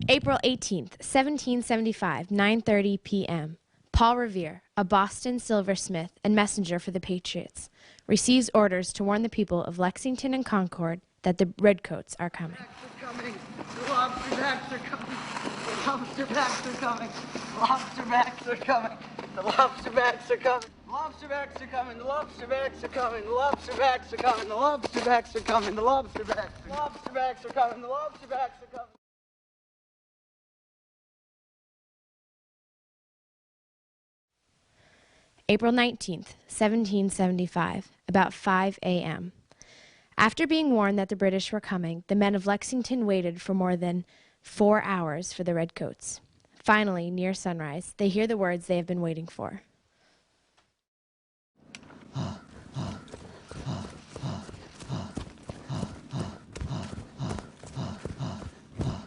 April 18th, 1775, 9:30 p.m. Paul Revere, a Boston silversmith and messenger for the Patriots, receives orders to warn the people of Lexington and Concord that the Redcoats are coming. The lobster backs are coming. The lobster backs are coming. The lobster backs are coming. The lobster backs are coming. The lobster backs are coming. The lobster backs are coming. The lobster backs are coming. The lobster backs are coming. The lobster backs. The lobster backs are coming. The lobster backs are coming. April 19th, 1775, about 5 a.m. After being warned that the British were coming, the men of Lexington waited for more than 4 hours for the Redcoats. Finally, near sunrise, they hear the words they have been waiting for.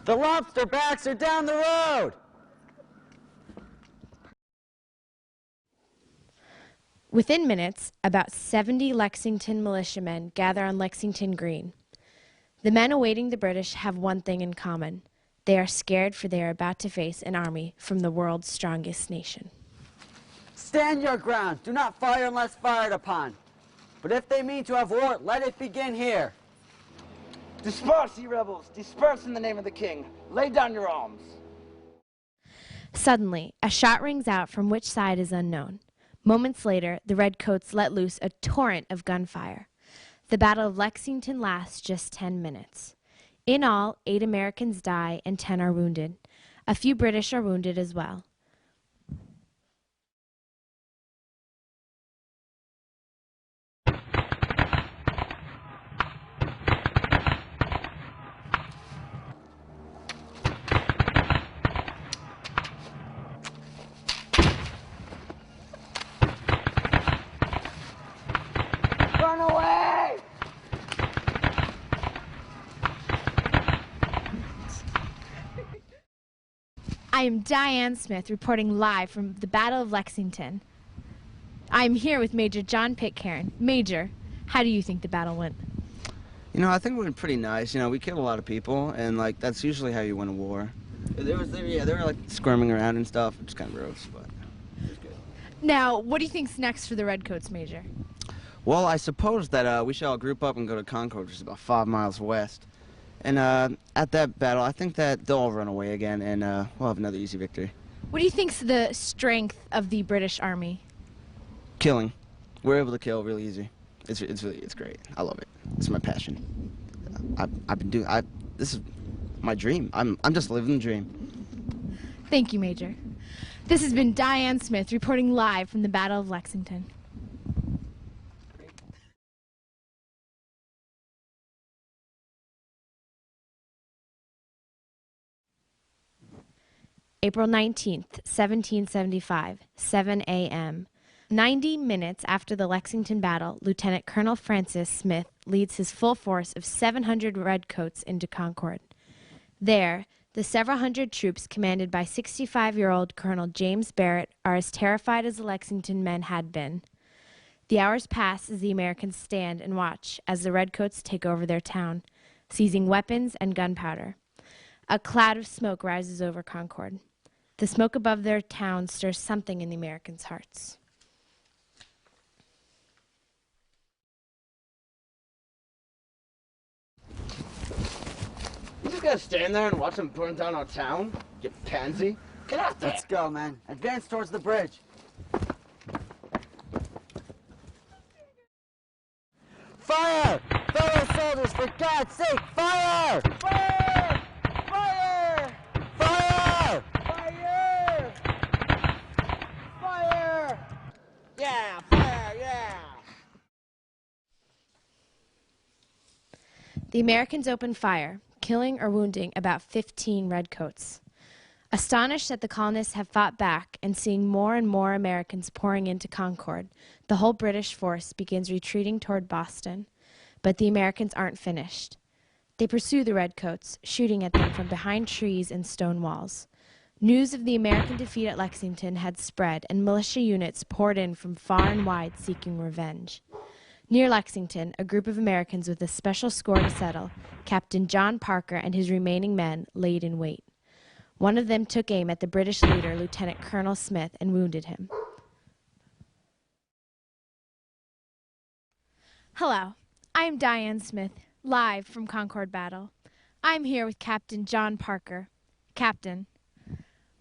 The lobster backs are down the road! Within minutes, about 70 Lexington militiamen gather on Lexington Green. The men awaiting the British have one thing in common. They are scared, for they are about to face an army from the world's strongest nation. Stand your ground. Do not fire unless fired upon. But if they mean to have war, let it begin here. Disperse, ye rebels. Disperse in the name of the king. Lay down your arms. Suddenly, a shot rings out from which side is unknown. Moments later, the Redcoats let loose a torrent of gunfire. The Battle of Lexington lasts just 10 minutes. In all, 8 Americans die and 10 are wounded. A few British are wounded as well. Run away! I am Diane Smith, reporting live from the Battle of Lexington. I am here with Major John Pitcairn. Major, how do you think the battle went? You know, I think it went pretty nice. You know, we killed a lot of people, and like that's usually how you win a war. They were like squirming around and stuff. It's kind of gross, but it was good. Now, what do you think's next for the Redcoats, Major? Well, I suppose that we should all group up and go to Concord, which is about 5 miles west. And at that battle, I think that they'll all run away again, and we'll have another easy victory. What do you think's the strength of the British Army? Killing. We're able to kill really easy. It's great. I love it. It's my passion. I've been doing. This is my dream. I'm just living the dream. Thank you, Major. This has been Diane Smith reporting live from the Battle of Lexington. April 19th, 1775, 7 a.m. 90 minutes after the Lexington battle, Lieutenant Colonel Francis Smith leads his full force of 700 Redcoats into Concord. There, the several hundred troops commanded by 65-year-old Colonel James Barrett are as terrified as the Lexington men had been. The hours pass as the Americans stand and watch as the Redcoats take over their town, seizing weapons and gunpowder. A cloud of smoke rises over Concord. The smoke above their town stirs something in the Americans' hearts. You just gotta stand there and watch them burn down our town? You pansy. Get out there. Let's go, man. Advance towards the bridge. Fire! Fellow soldiers, for God's sake, fire! Fire! Fire! Fire! Fire! Fire! Yeah, fire, yeah! The Americans opened fire, killing or wounding about 15 Redcoats. Astonished that the colonists have fought back and seeing more and more Americans pouring into Concord, the whole British force begins retreating toward Boston. But the Americans aren't finished. They pursue the Redcoats, shooting at them from behind trees and stone walls. News of the American defeat at Lexington had spread, and militia units poured in from far and wide seeking revenge. Near Lexington, a group of Americans with a special score to settle, Captain John Parker and his remaining men laid in wait. One of them took aim at the British leader, Lieutenant Colonel Smith, and wounded him. Hello, I am Diane Smith, live from Concord Battle. I am here with Captain John Parker. Captain,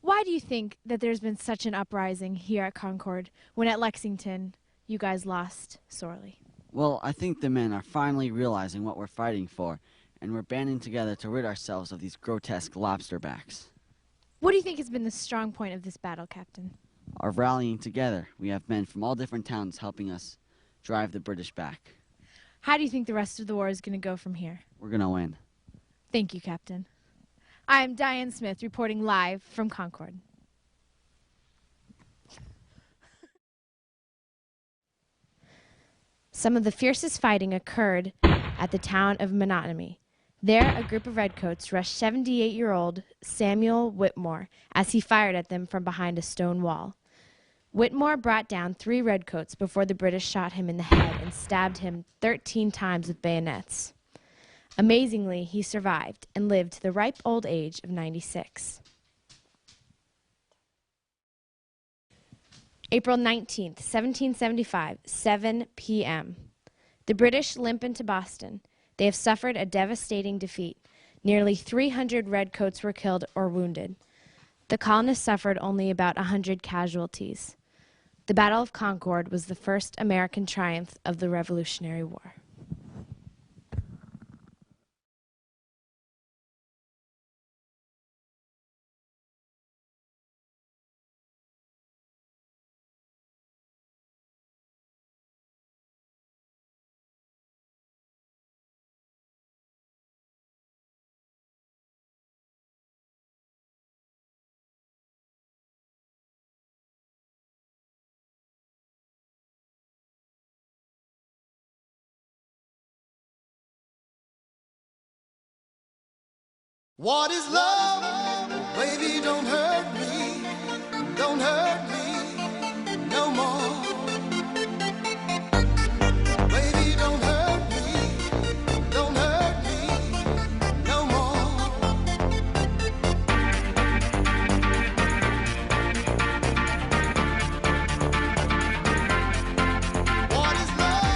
why do you think that there's been such an uprising here at Concord when at Lexington you guys lost sorely? Well, I think the men are finally realizing what we're fighting for, and we're banding together to rid ourselves of these grotesque lobsterbacks. What do you think has been the strong point of this battle, Captain? Our rallying together. We have men from all different towns helping us drive the British back. How do you think the rest of the war is going to go from here? We're gonna win. Thank you, Captain. I am Diane Smith, reporting live from Concord. Some of the fiercest fighting occurred at the town of Menotomy. There, a group of redcoats rushed 78-year-old Samuel Whitmore as he fired at them from behind a stone wall. Whitmore brought down 3 redcoats before the British shot him in the head and stabbed him 13 times with bayonets. Amazingly, he survived and lived to the ripe old age of 96. April 19th, 1775, 7 p.m. The British limp into Boston. They have suffered a devastating defeat. Nearly 300 redcoats were killed or wounded. The colonists suffered only about 100 casualties. The Battle of Concord was the first American triumph of the Revolutionary War. What is love? Baby, don't hurt me. Don't hurt me no more. Baby, don't hurt me. Don't hurt me no more. What is love?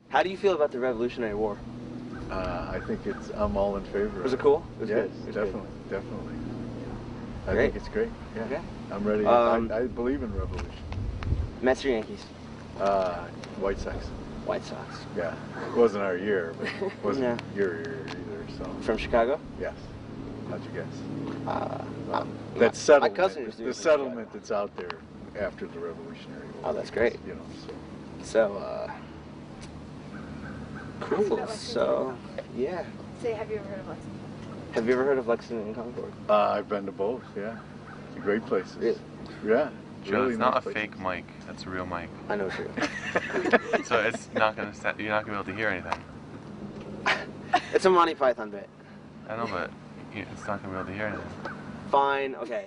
How do you feel about the Revolutionary War? I think I'm all in favor. Was it cool? It was yes, good. It was definitely, definitely. I Great. think it's great. Yeah, Okay. I'm ready. I believe in revolution. Mets or Yankees? White Sox. White Sox. Yeah, it wasn't our year, but it wasn't No. your year either. So. From Chicago? Yes. How'd you guess? My That settlement. cousin was The settlement that's out there after the Revolutionary War. Oh, that's great. You know, So, cool. So, yeah. Say, have you ever heard of Lexington? Have you ever heard of Lexington and Concord? I've been to both. Yeah, they're great places. Really? Yeah. Joe, really it's not nice a places. fake mic. That's a real mic. I know true. So it's not gonna. You're not gonna be able to hear anything. It's a Monty Python bit. I know, but it's not gonna be able to hear anything. Fine. Okay.